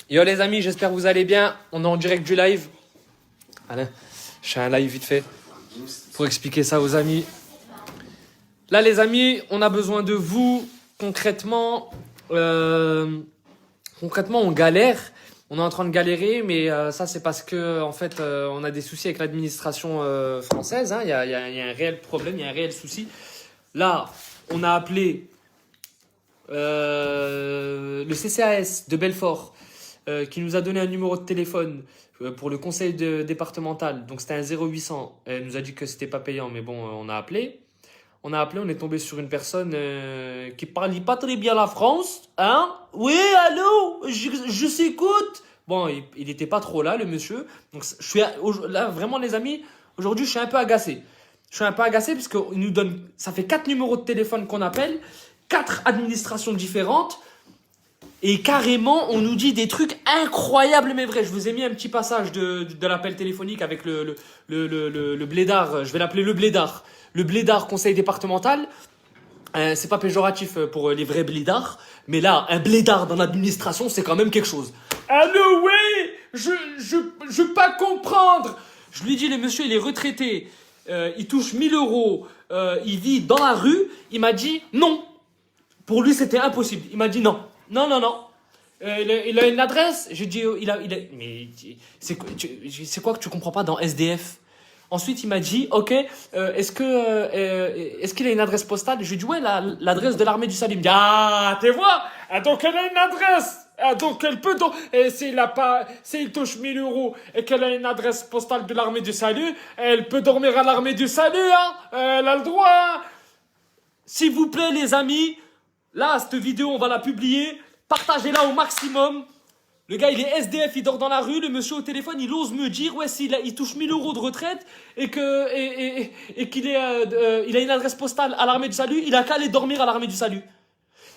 Yo les amis, j'espère que vous allez bien. On est en direct du live. Alain, je fais un live vite fait pour expliquer ça aux amis. Là les amis, on a besoin de vous. Concrètement, on galère. On est en train de galérer, mais ça c'est parce que en fait, on a des soucis avec l'administration française. Hein. Il y a un réel problème, il y a un réel souci. Là, on a appelé le CCAS de Belfort. Qui nous a donné un numéro de téléphone pour le conseil départemental. Donc c'était un 0800. Elle nous a dit que c'était pas payant, mais bon, on a appelé. On est tombé sur une personne qui parlait pas très bien la France. Hein? Oui, allô? Je s'écoute. Bon, il était pas trop là, le monsieur. Donc je suis là, vraiment les amis, aujourd'hui je suis un peu agacé. Je suis un peu agacé parce qu'il nous donne, ça fait 4 numéros de téléphone qu'on appelle, 4 administrations différentes. Et carrément, on nous dit des trucs incroyables mais vrais. Je vous ai mis un petit passage de l'appel téléphonique avec le blédard. Je vais l'appeler le blédard. Le blédard conseil départemental. C'est pas péjoratif pour les vrais blédards. Mais là, un blédard dans l'administration, c'est quand même quelque chose. Allô, oui, je peux pas comprendre. Je lui dis, le monsieur, il est retraité. Il touche 1000 euros. Il vit dans la rue. Il m'a dit non. Pour lui, c'était impossible. Il m'a dit non. Non. Il a une adresse. J'ai dit, mais c'est quoi que tu comprends pas dans SDF? Ensuite, il m'a dit, ok, est-ce qu'il a une adresse postale? Je lui ai dit, ouais, l'adresse de l'armée du salut. Il me dit, ah, tu vois, donc elle a une adresse. Ah, donc elle peut, s'il touche 1000 euros et qu'elle a une adresse postale de l'armée du salut, elle peut dormir à l'armée du salut, hein. Elle a le droit, hein. S'il vous plaît, les amis. Là, cette vidéo, on va la publier. Partagez-la au maximum. Le gars, il est SDF, il dort dans la rue. Le monsieur au téléphone, il ose me dire, ouais, il touche 1000 euros de retraite et qu'il il a une adresse postale à l'armée du salut, il a qu'à aller dormir à l'armée du salut.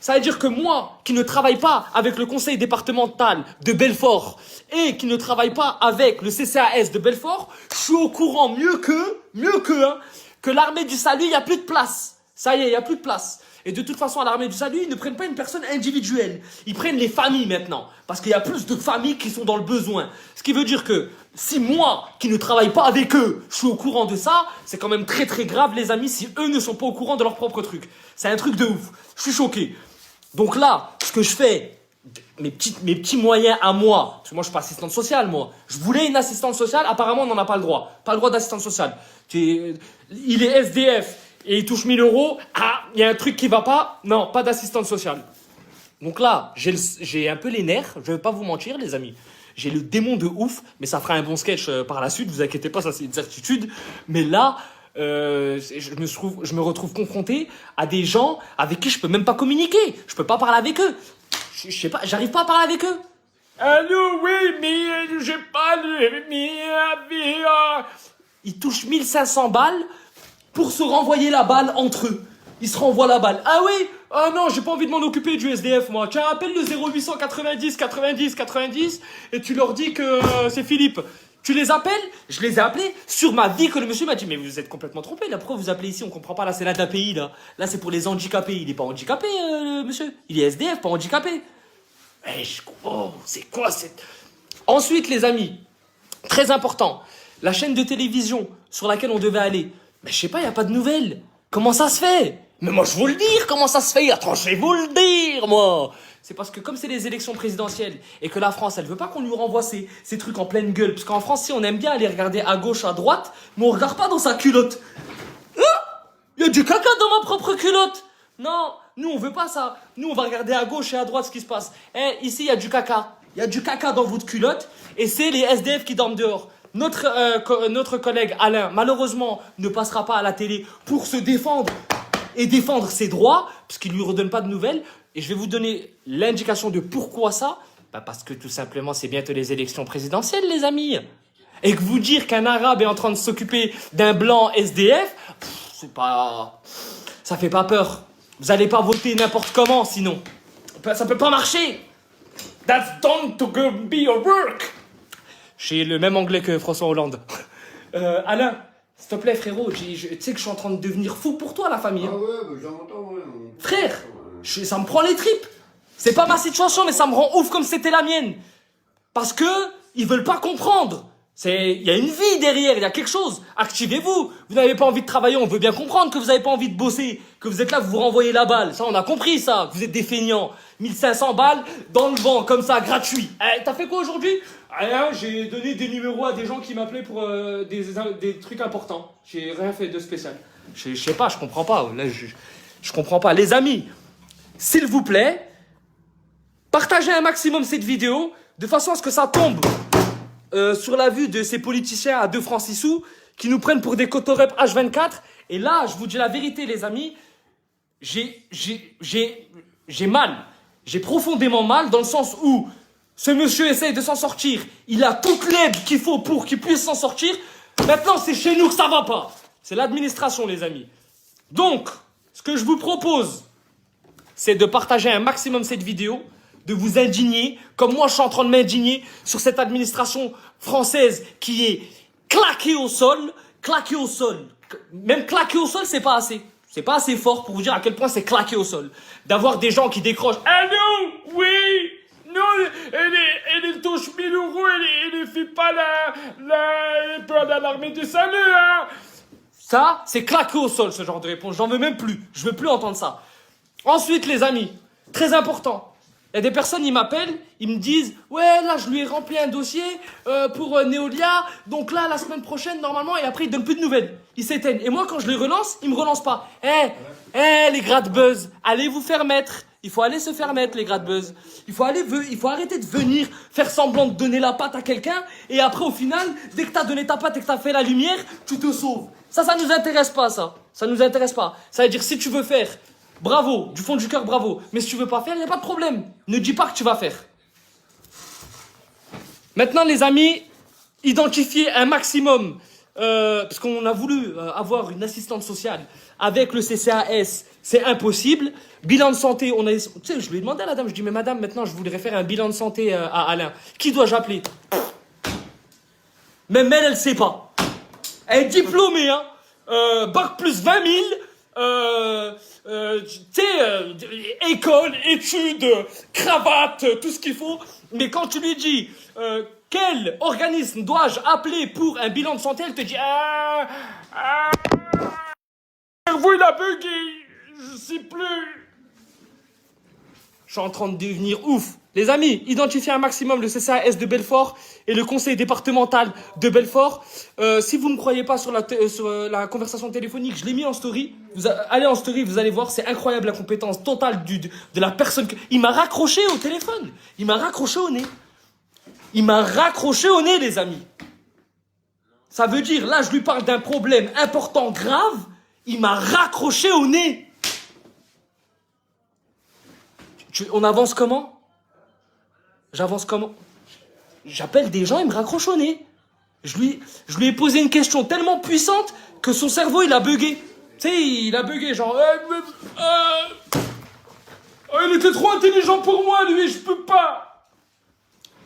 Ça veut dire que moi, qui ne travaille pas avec le conseil départemental de Belfort et qui ne travaille pas avec le CCAS de Belfort, je suis au courant mieux que l'armée du salut, il n'y a plus de place. Ça y est, il n'y a plus de place. Et de toute façon, à l'armée du salut, ils ne prennent pas une personne individuelle. Ils prennent les familles maintenant. Parce qu'il y a plus de familles qui sont dans le besoin. Ce qui veut dire que si moi, qui ne travaille pas avec eux, je suis au courant de ça, c'est quand même très très grave, les amis, si eux ne sont pas au courant de leur propre truc. C'est un truc de ouf. Je suis choqué. Donc là, ce que je fais, mes petits moyens à moi, parce que moi je suis pas assistante sociale, moi. Je voulais une assistante sociale, apparemment on n'en a pas le droit. Pas le droit d'assistante sociale. Il est SDF. Et il touche 1000 euros, ah, il y a un truc qui va pas, non, pas d'assistante sociale. Donc là, j'ai un peu les nerfs, je vais pas vous mentir les amis. J'ai le démon de ouf, mais ça fera un bon sketch par la suite, vous inquiétez pas, ça c'est une certitude. Mais là, je me retrouve confronté à des gens avec qui je peux même pas communiquer. Je peux pas parler avec eux. Je sais pas, j'arrive pas à parler avec eux. Allô, oui, mais j'ai pas Ils touchent 1500 balles pour se renvoyer la balle entre eux. Ils se renvoient la balle. Ah oui? Ah non, j'ai pas envie de m'en occuper du SDF, moi. Tiens, appelle le 0800 90 90 90 et tu leur dis que c'est Philippe. Tu les appelles? Je les ai appelés sur ma vie que le monsieur m'a dit, mais vous êtes complètement trompé, là. Pourquoi vous appelez ici? On comprend pas, là, c'est l'ADAPI, là. Là, c'est pour les handicapés. Il est pas handicapé, le monsieur. Il est SDF, pas handicapé. Oh, c'est quoi cette... Ensuite, les amis, très important, la chaîne de télévision sur laquelle on devait aller. Mais je sais pas, y a pas de nouvelles. Comment ça se fait? Mais moi, je veux le dire, comment ça se fait? Attends, je vais vous le dire, moi. C'est parce que comme c'est les élections présidentielles et que la France, elle veut pas qu'on lui renvoie ces trucs en pleine gueule. Parce qu'en France, si on aime bien aller regarder à gauche, à droite, mais on regarde pas dans sa culotte. Ah, y a du caca dans ma propre culotte. Non, nous, on veut pas ça. Nous, on va regarder à gauche et à droite ce qui se passe. Ici, y a du caca. Y a du caca dans votre culotte et c'est les SDF qui dorment dehors. Notre collègue Alain, malheureusement, ne passera pas à la télé pour se défendre et défendre ses droits, parce qu'il ne lui redonne pas de nouvelles. Et je vais vous donner l'indication de pourquoi ça. Parce que tout simplement, c'est bientôt les élections présidentielles, les amis. Et que vous dire qu'un arabe est en train de s'occuper d'un blanc SDF, ça fait pas peur. Vous allez pas voter n'importe comment, sinon. Ça peut pas marcher. That's done to be your work. J'ai le même anglais que François Hollande. Alain, s'il te plaît, frérot, tu sais que je suis en train de devenir fou pour toi, la famille. Ah ouais, bah j'entends, ouais. Frère, ça me prend les tripes. C'est pas ma situation, mais ça me rend ouf comme c'était la mienne. Parce que ils veulent pas comprendre. Il y a une vie derrière, il y a quelque chose. Activez-vous. Vous n'avez pas envie de travailler, on veut bien comprendre que vous n'avez pas envie de bosser, que vous êtes là, vous vous renvoyez la balle. Ça, on a compris ça, que vous êtes des feignants. 1500 balles dans le vent, comme ça, gratuit. T'as fait quoi aujourd'hui? Rien, j'ai donné des numéros à des gens qui m'appelaient pour des trucs importants. J'ai rien fait de spécial. Je sais pas, je comprends pas. Là, je comprends pas. Les amis, s'il vous plaît, partagez un maximum cette vidéo de façon à ce que ça tombe sur la vue de ces politiciens à 2 francs 6 sous qui nous prennent pour des cotorep H24. Et là, je vous dis la vérité, les amis, j'ai mal. J'ai profondément mal dans le sens où ce monsieur essaye de s'en sortir. Il a toute l'aide qu'il faut pour qu'il puisse s'en sortir. Maintenant, c'est chez nous que ça va pas. C'est l'administration, les amis. Donc, ce que je vous propose, c'est de partager un maximum cette vidéo, de vous indigner, comme moi je suis en train de m'indigner sur cette administration française qui est claquée au sol. Même claquée au sol, c'est pas assez. C'est pas assez fort pour vous dire à quel point c'est claqué au sol. D'avoir des gens qui décrochent. Ah non, oui, non, elle touche 1000 euros, elle fait pas elle peut aller à l'armée de salut, hein. Ça, c'est claqué au sol, ce genre de réponse. J'en veux même plus. Je veux plus entendre ça. Ensuite, les amis, très important. Il y a des personnes, ils m'appellent, ils me disent « Ouais, là, je lui ai rempli un dossier pour Neolia, donc là, la semaine prochaine, normalement, et après, ils donnent plus de nouvelles. Ils s'éteignent. Et moi, quand je les relance, ils me relancent pas. Les gratte-buzz, allez vous faire mettre. Il faut aller se faire mettre, les gratte-buzz. Il faut arrêter de venir faire semblant de donner la patte à quelqu'un, et après, au final, dès que t'as donné ta patte et que t'as fait la lumière, tu te sauves. Ça nous intéresse pas, ça. Ça nous intéresse pas. Ça veut dire, si tu veux faire... Bravo, du fond du cœur, bravo. Mais si tu veux pas faire, il n'y a pas de problème. Ne dis pas que tu vas faire. Maintenant, les amis, identifiez un maximum. Parce qu'on a voulu avoir une assistante sociale avec le CCAS. C'est impossible. Bilan de santé, tu sais, je lui ai demandé à la dame, je dis, mais madame, maintenant, je voudrais faire un bilan de santé à Alain. Qui dois-je appeler? Même elle sait pas. Elle est diplômée, hein. Bac plus 20 000. École, études, cravate, tout ce qu'il faut. Mais quand tu lui dis quel organisme dois-je appeler pour un bilan de santé, elle te dit cerveau il a bugué, je sais plus. Je suis en train de devenir ouf. Les amis, identifiez un maximum le CCAS de Belfort et le conseil départemental de Belfort. Si vous ne croyez pas sur la conversation téléphonique, je l'ai mis en story. Allez en story, vous allez voir, c'est incroyable la compétence totale de la personne. Il m'a raccroché au téléphone. Il m'a raccroché au nez. Il m'a raccroché au nez, les amis. Ça veut dire, là, je lui parle d'un problème important, grave. Il m'a raccroché au nez. On avance comment? J'avance comment? J'appelle des gens, ils me raccrochent au nez. Je lui ai posé une question tellement puissante que son cerveau, il a bugué. Tu sais, il a bugué, genre... il était trop intelligent pour moi, lui, je peux pas.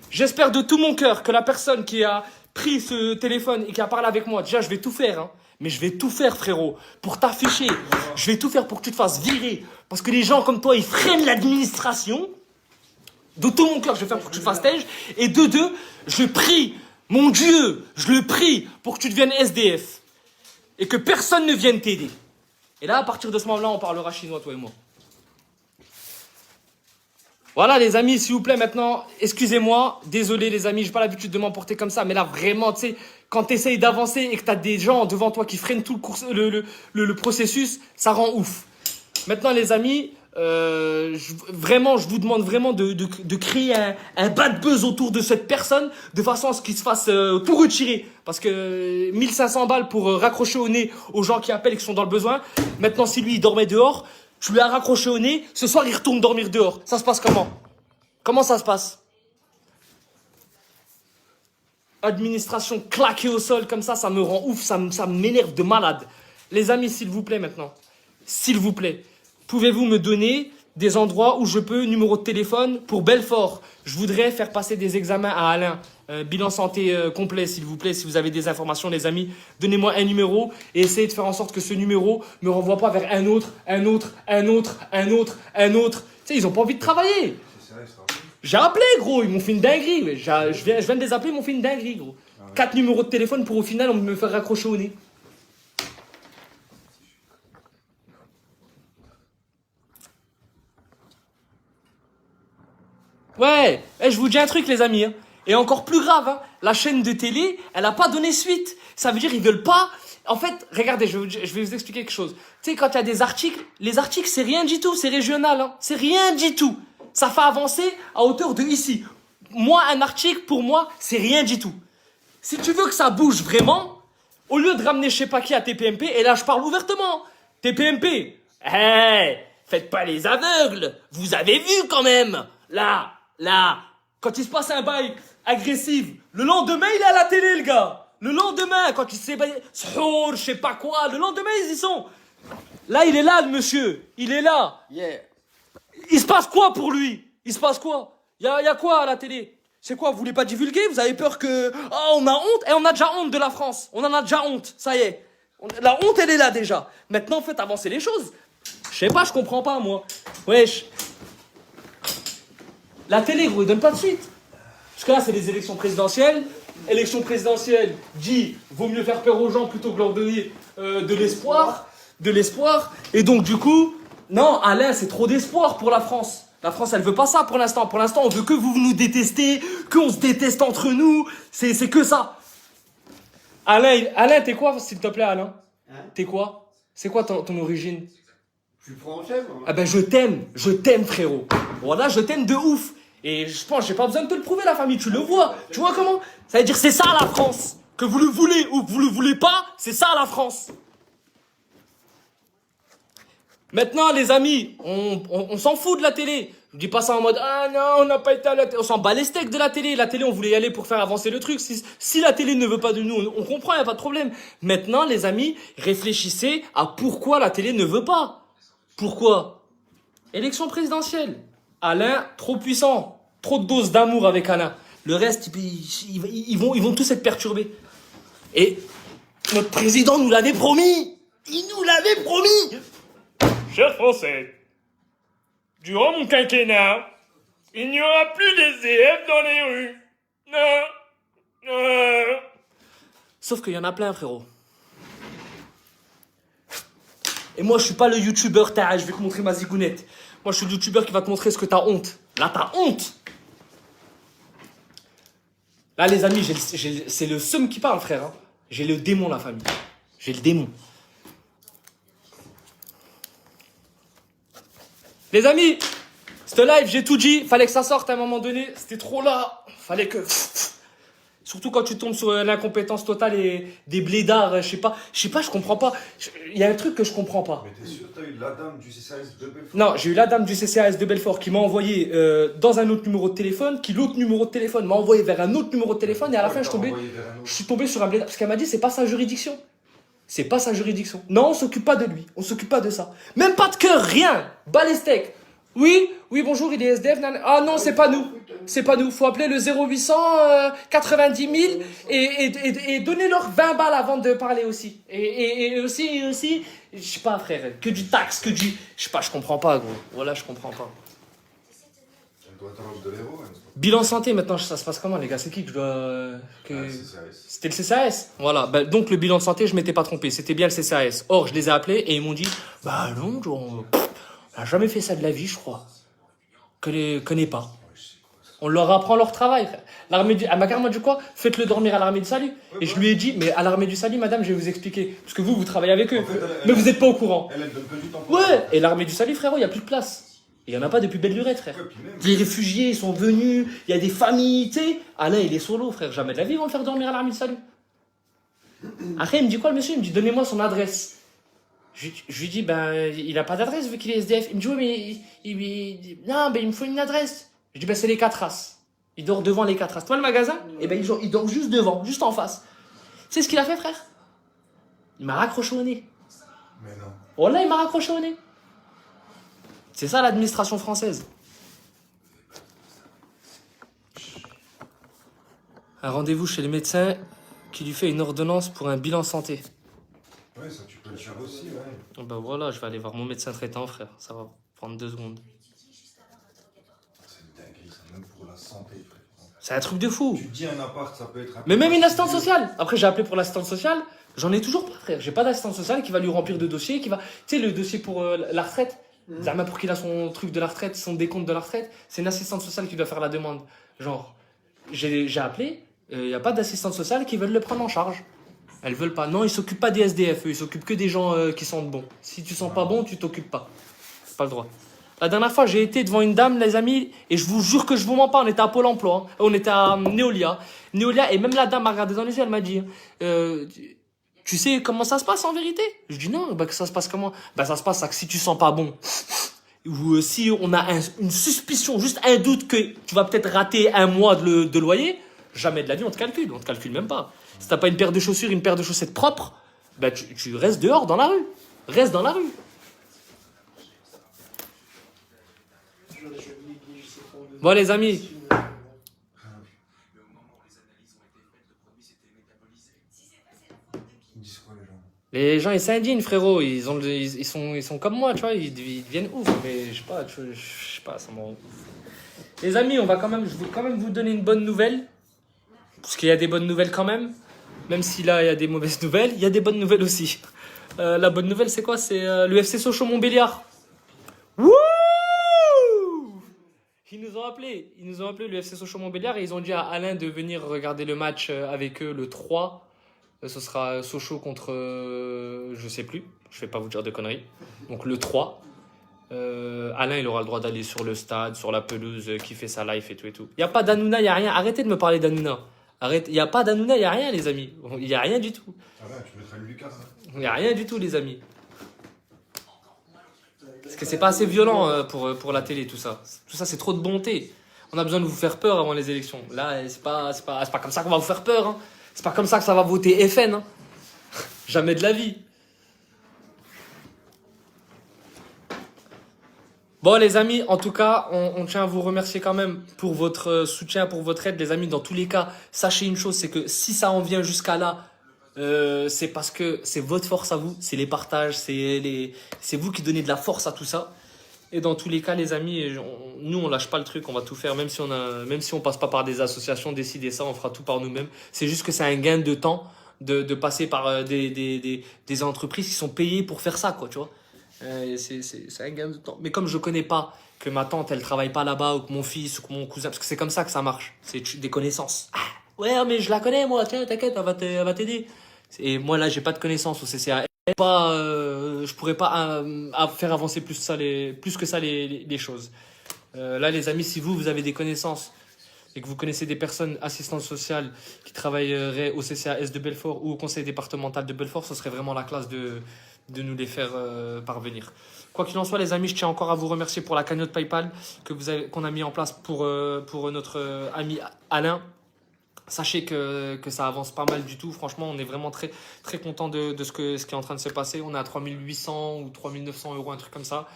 J'espère de tout mon cœur que la personne qui a pris ce téléphone et qui a parlé avec moi, déjà, je vais tout faire, hein. Mais je vais tout faire, frérot, pour t'afficher. Je vais tout faire pour que tu te fasses virer. Parce que les gens comme toi, ils freinent l'administration. De tout mon cœur, je vais faire pour que tu te fasses tège. Et de deux, je prie, mon Dieu, je le prie pour que tu deviennes SDF. Et que personne ne vienne t'aider. Et là, à partir de ce moment-là, on parlera chinois, toi et moi. Voilà, les amis, s'il vous plaît, maintenant, excusez-moi. Désolé, les amis, j'ai pas l'habitude de m'emporter comme ça. Mais là, vraiment, tu sais, quand tu essayes d'avancer et que tu as des gens devant toi qui freinent tout le processus, ça rend ouf. Maintenant, les amis, je vous demande vraiment de créer un bad buzz autour de cette personne de façon à ce qu'il se fasse tout retirer. Parce que 1500 balles pour raccrocher au nez aux gens qui appellent et qui sont dans le besoin. Maintenant, si lui, il dormait dehors, tu lui as raccroché au nez, ce soir, il retourne dormir dehors. Ça se passe comment? Comment ça se passe? Administration claquée au sol comme ça me rend ouf, ça m'énerve de malade. Les amis, s'il vous plaît maintenant, s'il vous plaît, pouvez-vous me donner des endroits où je peux, numéro de téléphone, pour Belfort? Je voudrais faire passer des examens à Alain. Bilan santé complet, s'il vous plaît. Si vous avez des informations, les amis, donnez-moi un numéro et essayez de faire en sorte que ce numéro me renvoie pas vers un autre. Tu sais, ils ont pas envie de travailler. J'ai appelé, gros, ils m'ont fait une dinguerie. Ouais. Je viens de les appeler, ils m'ont fait une dinguerie, gros. 4 numéros de téléphone pour au final on me faire raccrocher au nez. Ouais, je vous dis un truc, les amis. Hein. Et encore plus grave, hein, la chaîne de télé, elle a pas donné suite. Ça veut dire ils veulent pas. En fait, regardez, je vais vous expliquer quelque chose. Tu sais, quand il y a des articles, les articles, c'est rien du tout, c'est régional. Hein. C'est rien du tout. Ça fait avancer à hauteur de ici. Moi, un article, pour moi, c'est rien du tout. Si tu veux que ça bouge vraiment, au lieu de ramener je sais pas qui à TPMP, et là je parle ouvertement, TPMP, faites pas les aveugles, vous avez vu quand même, là, quand il se passe un bail agressif, le lendemain il est à la télé le gars, le lendemain, quand il s'est je sais pas quoi, le lendemain ils y sont. Là il est là le monsieur, il est là. Yeah. Il se passe quoi pour lui? Il se passe quoi? Y a quoi à la télé? C'est quoi, vous voulez pas divulguer? Vous avez peur que... Oh, on a honte? Et on a déjà honte de la France. On en a déjà honte, ça y est. La honte, elle est là déjà. Maintenant, faites avancer les choses. Je sais pas, je comprends pas, moi. Wesh. La télé, gros, ils donnent pas de suite. Parce que là, c'est les élections présidentielles. Élections présidentielles, dit, vaut mieux faire peur aux gens plutôt que leur donner de l'espoir. De l'espoir. Et donc, du coup, non, Alain, c'est trop d'espoir pour la France. La France, elle veut pas ça pour l'instant. Pour l'instant, on veut que vous nous détestez, qu'on se déteste entre nous. C'est que ça. Alain, t'es quoi, s'il te plaît, Alain? Hein? T'es quoi? C'est quoi ton origine? Je suis français, moi. Ah ben, je t'aime, frérot. Voilà, je t'aime de ouf. Et je pense, j'ai pas besoin de te le prouver, la famille, tu le vois. Tu vois comment? Ça veut dire, c'est ça la France. Que vous le voulez ou que vous le voulez pas, c'est ça la France. Maintenant, les amis, on s'en fout de la télé. Je dis pas ça en mode, ah non, on n'a pas été à la télé. On s'en bat les steaks de la télé. La télé, on voulait y aller pour faire avancer le truc. Si la télé ne veut pas de nous, on comprend, y a pas de problème. Maintenant, les amis, réfléchissez à pourquoi la télé ne veut pas. Pourquoi? Élection présidentielle. Alain, trop puissant. Trop de doses d'amour avec Alain. Le reste, ils vont tous être perturbés. Et notre président nous l'avait promis. Il nous l'avait promis. Chers Français, durant mon quinquennat, il n'y aura plus d'SDF dans les rues. Non. Sauf qu'il y en a plein, frérot. Et moi, je suis pas le youtubeur, je vais te montrer ma zigounette. Moi, je suis le youtubeur qui va te montrer ce que t'as honte. Là, t'as honte. Là, les amis, c'est le seum qui parle, frère. Hein. J'ai le démon, la famille. J'ai le démon. Les amis, ce live, j'ai tout dit. Fallait que ça sorte à un moment donné. C'était trop là. Fallait que... Surtout quand tu tombes sur l'incompétence totale et des blédards, je sais pas, je comprends pas. Il y a un truc que je comprends pas. Mais t'es sûr que t'as eu la dame du CCAS de Belfort? Non, j'ai eu la dame du CCAS de Belfort qui m'a envoyé dans un autre numéro de téléphone, qui l'autre numéro de téléphone m'a envoyé vers un autre numéro de téléphone et à la fin je suis tombé sur un blédard. Parce qu'elle m'a dit c'est pas sa juridiction. C'est pas sa juridiction. Non, on s'occupe pas de lui. On s'occupe pas de ça. Même pas de cœur, rien. Bas les steaks. Oui, bonjour, il est SDF. Ah non, c'est pas nous. C'est pas nous. Faut appeler le 0800 90 000 et donnez-leur 20 balles avant de parler aussi. Et aussi, je sais pas, frère, que du taxe, que du... Je sais pas, je comprends pas, gros. Voilà, je comprends pas. Elle doit être un de l'héros, hein. Bilan santé, maintenant, ça se passe comment, les gars? C'est qui que je dois... Ah, CCAS. C'était le CCAS. Voilà. Bah, donc, le bilan de santé, je m'étais pas trompé. C'était bien le CCAS. Or, je les ai appelés et ils m'ont dit, bah non, on n'a jamais fait ça de la vie, je crois. Connais pas. On leur apprend leur travail, frère. Elle m'a carrément dit quoi? Faites-le dormir à l'armée du salut. Et je lui ai dit, mais à l'armée du salut, madame, je vais vous expliquer. Parce que vous travaillez avec eux. En fait, mais vous n'êtes pas au courant. Elle donne que du temps pour Ouais. Et l'armée du salut, frérot, il n'y a plus de place. Il n'y en a pas depuis belle lurette, frère. Ouais, puis même- Les réfugiés, ils sont venus. Il y a des familles, tu sais. Alain, il est solo, frère. Jamais de la vie, ils vont le faire dormir à l'armée du salut. Après, il me dit quoi, le monsieur? Il me dit, donnez-moi son adresse. Je lui dis, ben, il a pas d'adresse vu qu'il est SDF. Il me dit, oui, mais non, ben, il me faut une adresse. Je dis, ben, c'est les 4 As. Il dort devant les 4 As. Toi, le magasin? Eh ben, il dort juste devant, juste en face. Tu sais ce qu'il a fait, frère? Il m'a raccroché au nez. Mais non. Oh là, il m'a raccroché au nez. C'est ça l'administration française. Un rendez-vous chez le médecin qui lui fait une ordonnance pour un bilan santé. Ouais, ça tu peux le faire aussi, ouais. Oh ben voilà, je vais aller voir mon médecin traitant, frère. Ça va prendre 2 secondes. C'est une dinguerie, ça, même pour C'est un truc de fou. Tu te dis un appart, ça peut être un Mais peu même une assistante particulier. sociale. Après, j'ai appelé pour l'assistante sociale. J'en ai toujours pas, frère. J'ai pas d'assistante sociale qui va lui remplir de dossiers, qui va. Tu sais, le dossier pour la retraite. Zama, pour qu'il a son truc de la retraite, son décompte de la retraite, c'est une assistante sociale qui doit faire la demande. Genre, j'ai appelé, il n'y a pas d'assistante sociale qui veulent le prendre en charge. Elles veulent pas. Non, ils s'occupent pas des SDF, eux, ils s'occupent que des gens qui sentent bon. Si tu sens pas bon, tu t'occupes pas. C'est pas le droit. La dernière fois, j'ai été devant une dame, les amis, et je vous jure que je vous mens pas, on était à Pôle emploi, hein. On était à Neolia. Neolia, et même la dame m'a regardé dans les yeux, elle m'a dit, tu sais comment ça se passe en vérité? Je dis non, bah que ça se passe comment? Bah ça se passe, ça, que si tu sens pas bon, ou si on a une suspicion, juste un doute que tu vas peut-être rater un mois de loyer, jamais de la vie on te calcule même pas. Si t'as pas une paire de chaussures, une paire de chaussettes propres, bah tu restes dehors dans la rue. Reste dans la rue. Bon les amis, Ils disent quoi, les gens? les gens ils s'indignent frérot, ils sont comme moi, tu vois, ils deviennent ouf, mais je sais pas, ça me rend ouf. Les amis, je vais quand même vous donner une bonne nouvelle, parce qu'il y a des bonnes nouvelles quand même si là il y a des mauvaises nouvelles, il y a des bonnes nouvelles aussi. La bonne nouvelle c'est quoi? C'est le FC Sochaux-Montbéliard. Wouh! Ils nous ont appelé le FC Sochaux-Montbéliard et ils ont dit à Alain de venir regarder le match avec eux le 3. Ce sera Sochaux contre je sais plus, je vais pas vous dire de conneries. Donc le 3. Alain il aura le droit d'aller sur le stade, sur la pelouse, kiffer sa life et tout et tout. Il y a pas d'Hanouna, il y a rien. Arrêtez de me parler d'Hanouna. Arrête, il y a pas d'Hanouna, il y a rien les amis. Il y a rien du tout. Ah ouais, tu mettrais le Lucas. Hein. Il y a rien du tout les amis. Parce que c'est pas assez violent pour la télé tout ça. Tout ça c'est trop de bonté. On a besoin de vous faire peur avant les élections. Là c'est pas comme ça qu'on va vous faire peur hein. C'est pas comme ça que ça va voter FN hein. Jamais de la vie. Bon les amis, en tout cas, on tient à vous remercier quand même pour votre soutien, pour votre aide les amis. Dans tous les cas, sachez une chose, c'est que si ça en vient jusqu'à là, c'est parce que c'est votre force à vous, c'est les partages, c'est vous qui donnez de la force à tout ça. Et dans tous les cas les amis, nous on lâche pas le truc, on va tout faire, même si on passe pas par des associations, décider ça, on fera tout par nous-mêmes. C'est juste que c'est un gain de temps de passer par des entreprises qui sont payées pour faire ça quoi, tu vois. C'est un gain de temps. Mais comme je connais pas que ma tante elle travaille pas là-bas ou que mon fils ou que mon cousin, parce que c'est comme ça que ça marche, c'est des connaissances. Ah, ouais mais je la connais moi, tiens t'inquiète, elle va t'aider. Et moi là j'ai pas de connaissances au CCA. Je pourrais pas faire avancer plus que ça les choses. Là les amis, si vous avez des connaissances et que vous connaissez des personnes assistantes sociales qui travailleraient au CCAS de Belfort ou au conseil départemental de Belfort, ce serait vraiment la classe de nous les faire parvenir. Quoi qu'il en soit les amis, je tiens encore à vous remercier pour la cagnotte PayPal qu'on a mis en place pour notre ami Alain. Sachez que ça avance pas mal du tout. Franchement, on est vraiment très, très content de ce qui est en train de se passer. On est à 3800 ou 3900 euros, un truc comme ça.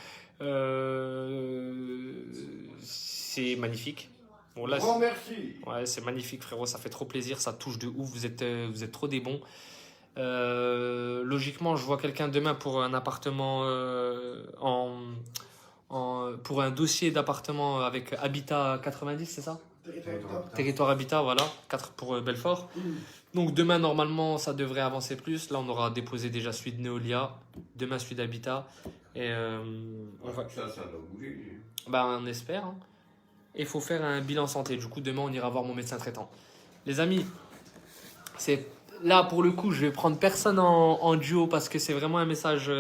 C'est magnifique. Bon, là, Grand merci. ouais, c'est magnifique, frérot. Ça fait trop plaisir. Ça touche de ouf. Vous êtes trop des bons. Logiquement, je vois quelqu'un demain pour un appartement pour un dossier d'appartement avec Habitat 90, c'est ça? Territoire Habitat, voilà, 4 pour Belfort. Donc demain, normalement, ça devrait avancer plus. Là, on aura déposé déjà celui de Neolia. Demain, celui d'Habitat. Et Ça doit bouger. bah, on espère. Hein. Et il faut faire un bilan santé. Du coup, demain, on ira voir mon médecin traitant. Les amis, c'est là, pour le coup, je vais prendre personne en duo parce que c'est vraiment un message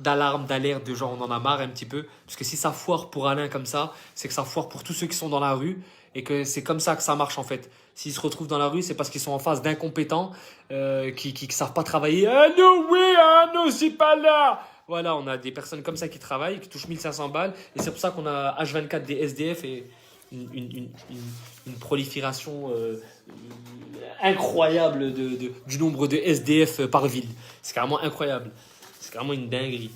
d'alarme, d'alerte, de genre on en a marre un petit peu. Parce que si ça foire pour Alain comme ça, c'est que ça foire pour tous ceux qui sont dans la rue et que c'est comme ça que ça marche en fait. S'ils se retrouvent dans la rue, c'est parce qu'ils sont en face d'incompétents qui savent pas travailler. Ah non, oui, ah non, c'est pas là. Voilà, on a des personnes comme ça qui travaillent, qui touchent 1500 balles. Et c'est pour ça qu'on a H24 des SDF et une prolifération incroyable du nombre de SDF par ville. C'est carrément incroyable. C'est carrément une dinguerie.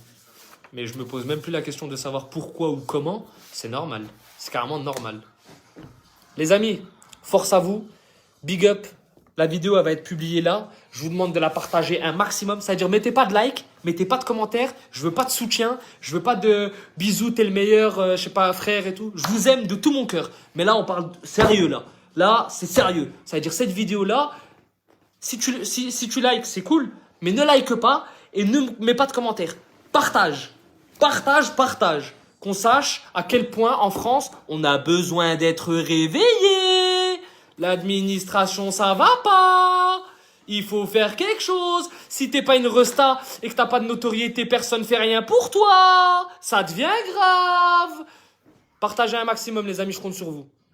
Mais je me pose même plus la question de savoir pourquoi ou comment. C'est normal. C'est carrément normal. Les amis, force à vous. Big up. La vidéo elle va être publiée là. Je vous demande de la partager un maximum. C'est-à-dire, mettez pas de like, mettez pas de commentaires. Je veux pas de soutien. Je veux pas de bisous, t'es le meilleur, je sais pas, frère et tout. Je vous aime de tout mon cœur. Mais là, on parle sérieux là. Là, c'est sérieux. Ça veut dire cette vidéo-là, si tu likes, c'est cool, mais ne like pas et ne mets pas de commentaires. Partage. Partage. Qu'on sache à quel point en France, on a besoin d'être réveillé. L'administration, ça va pas. Il faut faire quelque chose. Si t'es pas une resta et que t'as pas de notoriété, personne fait rien pour toi. Ça devient grave. Partagez un maximum, les amis, je compte sur vous.